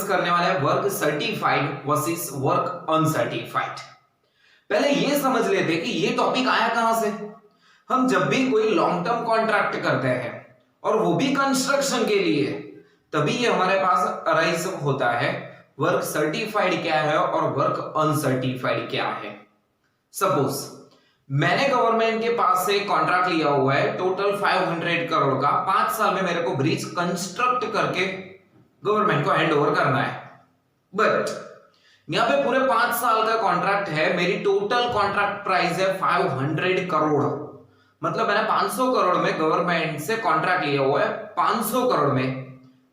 करने वाले हैं work certified versus work uncertified. पहले ये समझ लेते कि ये टॉपिक आया कहां से। हम जब भी कोई लॉन्ग टर्म कॉन्ट्रैक्ट करते हैं और वो भी कंस्ट्रक्शन के लिए, तभी ये हमारे पास अराइज होता है वर्क सर्टिफाइड क्या है और वर्क अनसर्टिफाइड क्या है। सपोज मैंने गवर्नमेंट के पास से कॉन्ट्रैक्ट लिया हुआ है टोटल 500 करोड़ का, 5 साल में मेरे को ब्रिज कंस्ट्रक्ट करके गवर्नमेंट को हैंड ओवर करना है। बट यहां पे पूरे 5 साल का कॉन्ट्रैक्ट है, मेरी टोटल कॉन्ट्रैक्ट प्राइस है 500 करोड़। मतलब मैंने 500 करोड़ में गवर्नमेंट से कॉन्ट्रैक्ट लिया हुआ है। 500 करोड़ में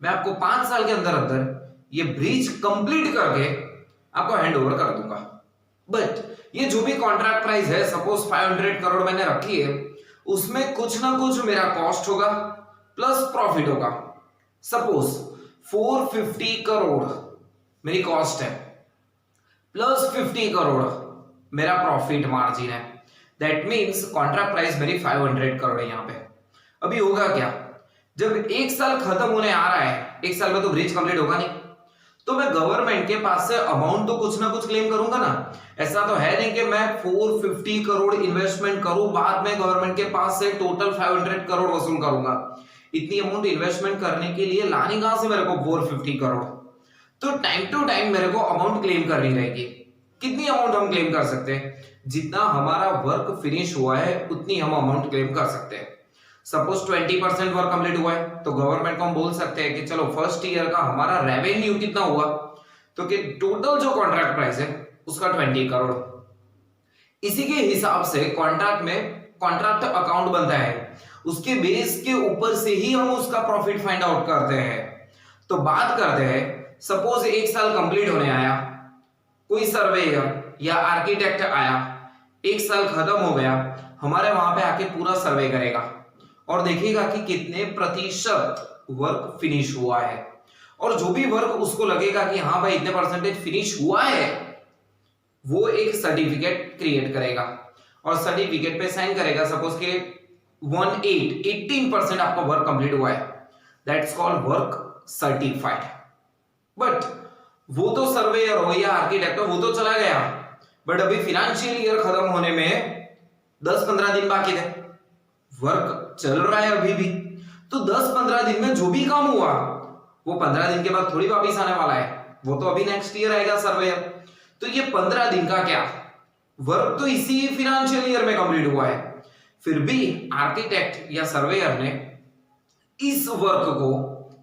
मैं आपको 5 साल के अंदर अंदर ये ब्रिज कंप्लीट करके आपको हैंड ओवर कर दूंगा। बट ये जो भी कॉन्ट्रैक्ट प्राइस है, सपोज 500 करोड़ मैंने रखी है, उसमें कुछ ना कुछ मेरा कॉस्ट होगा प्लस प्रॉफिट होगा। सपोज 450 करोड़ मेरी कॉस्ट है प्लस 50 करोड़ मेरा प्रॉफिट मार्जिन है। दैट मींस कॉन्ट्रैक्ट प्राइस मेरी 500 करोड़ है। यहां पे अभी होगा क्या, जब 1 साल खत्म होने आ रहा है, 1 साल में तो ब्रिज कंप्लीट होगा नहीं, तो मैं गवर्नमेंट के पास से अमाउंट तो कुछ ना कुछ क्लेम करूंगा ना। ऐसा तो है नहीं कि मैं 450 करोड़ इन्वेस्टमेंट करूं, बाद में गवर्नमेंट के पास से टोटल 500 करोड़ वसूल करूंगा। इतनी अमाउंट इन्वेस्टमेंट करने के लिए लानी कहां से मेरे को 450 करोड़। तो टाइम टू टाइम मेरे को अमाउंट क्लेम करनी रहेगी। कितनी अमाउंट हम क्लेम कर सकते हैं, जितना हमारा वर्क फिनिश हुआ है उतनी हम अमाउंट क्लेम कर सकते हैं। सपोज 20% वर्क कंप्लीट हुआ है, तो गवर्नमेंट को हम बोल सकते हैं कि चलो फर्स्ट ईयर का हमारा रेवेन्यू कितना हुआ, तो कि टोटल जो कॉन्ट्रैक्ट प्राइस है उसका 20 करोड़। इसी के हिसाब से कॉन्ट्रैक्ट में कॉन्ट्रैक्ट अकाउंट बनता है, उसके बेस के ऊपर से ही हम उसका प्रॉफिट फाइंड आउट करते हैं। तो बात करते हैं, सपोज 1 साल कंप्लीट होने आया, कोई सर्वेयर या आर्किटेक्ट आया, 1 साल खत्म हो गया, हमारे वहां पे आके पूरा सर्वे करेगा और देखेगा कि कितने प्रतिशत वर्क फिनिश हुआ है, और जो भी वर्क उसको लगेगा कि हाँ भाई इतने परसेंटेज फिनिश हुआ है, वो एक सर्टिफिकेट क्रिएट करेगा और सर्टिफिकेट पे साइन करेगा। सपोज के 18% आपका वर्क कंप्लीट हुआ है, that's called work certified. But वो तो सर्वेयर हो या आर्किटेक्ट हो, वो तो चला गया, बट अभी फाइनेंशियल ईयर खत्म होने में 10-15 दिन बाकी थे, वर्क चल रहा है अभी भी। तो 10-15 दिन में जो भी काम हुआ वो 15 दिन के बाद थोड़ी वापिस आने वाला है, वो तो अभी नेक्स्ट ईयर आएगा सर्वेयर। तो ये 15 दिन का क्या वर्क तो इसी फाइनेंशियल ईयर में कंप्लीट हुआ है, फिर भी आर्किटेक्ट या सर्वेयर ने इस वर्क को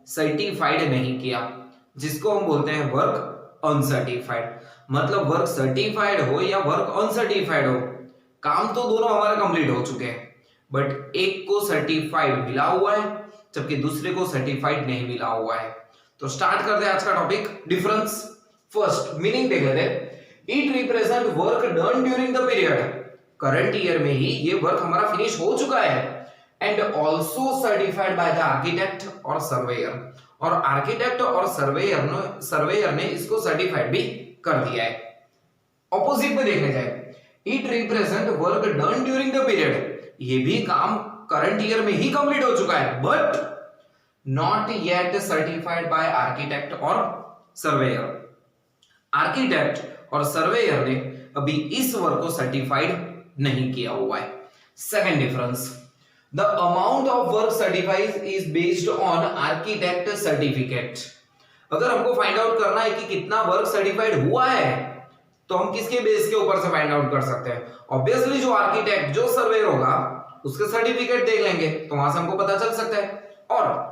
सर्टिफाइड नहीं किया, जिसको हम बोलते हैं वर्क अनसर्टिफाइड। मतलब वर्क सर्टिफाइड हो या वर्क अनसर्टिफाइड हो, काम तो दोनों हमारे कंप्लीट हो चुके हैं, बट एक को सर्टिफाइड मिला हुआ है जबकि दूसरे को सर्टिफाइड नहीं मिला हुआ है। तो स्टार्ट करते हैं आज का टॉपिक, डिफरेंस। फर्स्ट मीनिंग देख लेते हैं। It represent work done during the period, current year में ही ये वर्क हमारा फिनिश हो चुका है, and also certified by the architect और सर्वेयर, और आर्किटेक्ट और सर्वेयर ने इसको सर्टिफाइड भी कर दिया है। ऑपोजिट में देखने जाए, it represent work done during the period, ये भी काम करंट ईयर में ही कंप्लीट हो चुका है, but not yet certified by architect और सर्वेयर। आर्किटेक्ट और सर्वेयर ने अभी इस वर्क को सर्टिफाइड नहीं किया हुआ है। Second difference, the amount of work certified is based on architect certificate. अगर हमको फाइंड आउट करना है कि कितना वर्क सर्टिफाइड हुआ है, तो हम किसके बेस के ऊपर से फाइंड आउट कर सकते हैं? ऑब्वियसली जो आर्किटेक्ट, जो सर्वेयर होगा, उसके सर्टिफिकेट देख लेंगे तो वहां से हमको पता चल सकता है। और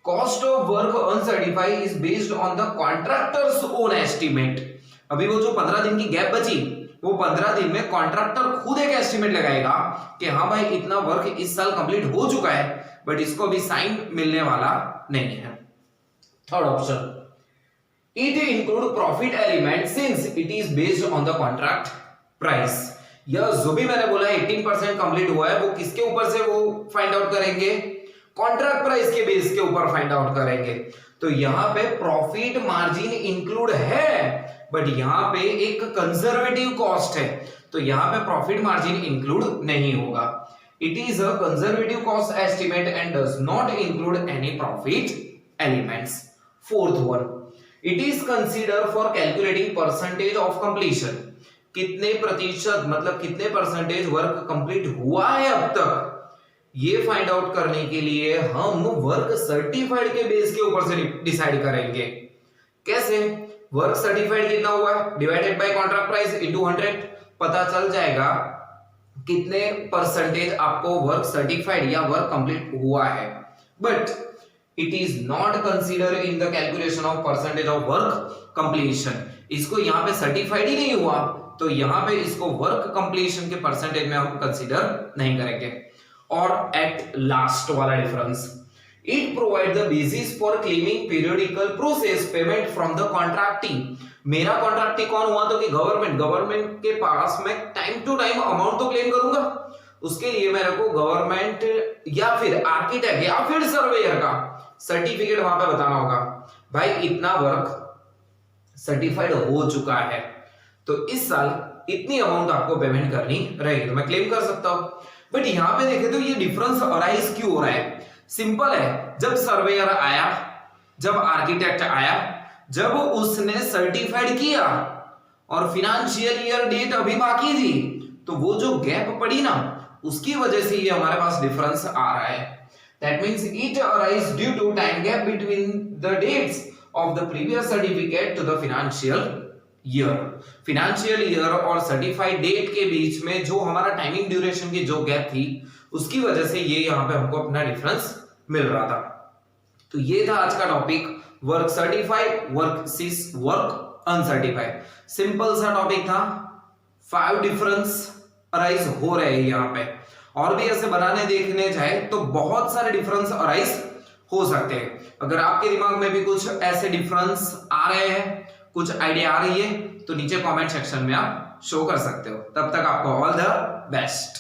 cost of work uncertified is based on the contractors own estimate. अभी वो जो 15 दिन की गैप बची, वो 15 दिन में कॉन्ट्रैक्टर खुद एक एस्टिमेट लगाएगा कि हाँ भाई इतना वर्क इस साल कंप्लीट हो चुका है, बट इसको भी साइन मिलने वाला नहीं है। Third option, it include profit element since it is based on the contract price. यह जो भी मैंने बोला 18% कंप्लीट हुआ है, वो किसके ऊपर से वो फाइंड आउट करेंगे? कॉन्ट्रैक्ट प्राइस के बेस के ऊपर फाइंड आउट करेंगे। तो यहां पे प्रॉफिट मार्जिन इंक्लूड है, बट यहां पे एक कंजर्वेटिव कॉस्ट है, तो यहां पे प्रॉफिट मार्जिन इंक्लूड नहीं होगा। It is a conservative cost estimate and does not include any profit elements. Fourth one, it is consider for calculating percentage of completion, कितने प्रतिशत मतलब कितने परसेंटेज वर्क कंप्लीट हुआ है अब तक, ये फाइंड आउट करने के लिए हम वर्क सर्टिफाइड के बेस के ऊपर से डिसाइड करेंगे। कैसे? वर्क सर्टिफाइड कितना हुआ है divided by contract price into 100, पता चल जाएगा कितने परसेंटेज आपको वर्क सर्टिफाइड या वर्क कंप्लीट हुआ है। But it is not consider in the calculation of percentage of work completion, इसको यहाँ पे सर्टिफाइड ही नहीं हुआ तो यहाँ पे इसको वर्क कंप्लीशन के परसेंटेज में हम कंसीडर नहीं करेंगे। और एट लास्ट वाला difference, it provide the basis for claiming periodical process payment from the contractee. मेरा कॉन्ट्रैक्टी कौन हुआ? तो कि गवर्नमेंट के पास मैं टाइम टू टाइम अमाउंट तो क्लेम करूंगा, उसके लिए मेरे को गवर्नमेंट या फिर आर्किटेक्ट या फिर सर्वेयर का सर्टिफिकेट वहां पे बताना होगा, भाई इतना वर्क सर्टिफाइड हो चुका है तो इस साल इतनी अमाउंट आपको पेमेंट करनी रहेगी, तो मैं क्लेम कर सकता हूं। बट यहां पे देखें तो ये डिफरेंस अराइज क्यों हो रहा है? सिंपल है, जब सर्वेयर आया, जब आर्किटेक्ट आया, जब उसने सर्टिफाइड किया और फिनेंशियल ईयर डेट अभी बाकी थी, तो वो जो गैप पड़ी ना उसकी वजह से ये हमारे पास डिफरेंस आ रहा है। That means it arise due to time gap between the dates of the previous certificate to the financial year. Financial year और सर्टिफाइड डेट के बीच में जो हमारा टाइमिंग ड्यूरेशन की जो गैप थी उसकी वजह से ये यहां पे हमको अपना डिफरेंस मिल रहा था। तो ये था आज का topic, work certified versus work uncertified. Simple सा टॉपिक था, 5 डिफरेंस अराइज हो रहे हैं यहाँ पे, और भी ऐसे बनाने देखने जाए तो बहुत सारे डिफरेंस अराइज हो सकते हैं। अगर आपके दिमाग में भी कुछ ऐसे डिफरेंस आ रहे हैं, कुछ आइडिया आ रही है, तो नीचे कमेंट सेक्शन में आप शो कर सकते हो। तब तक आपको ऑल द बेस्ट।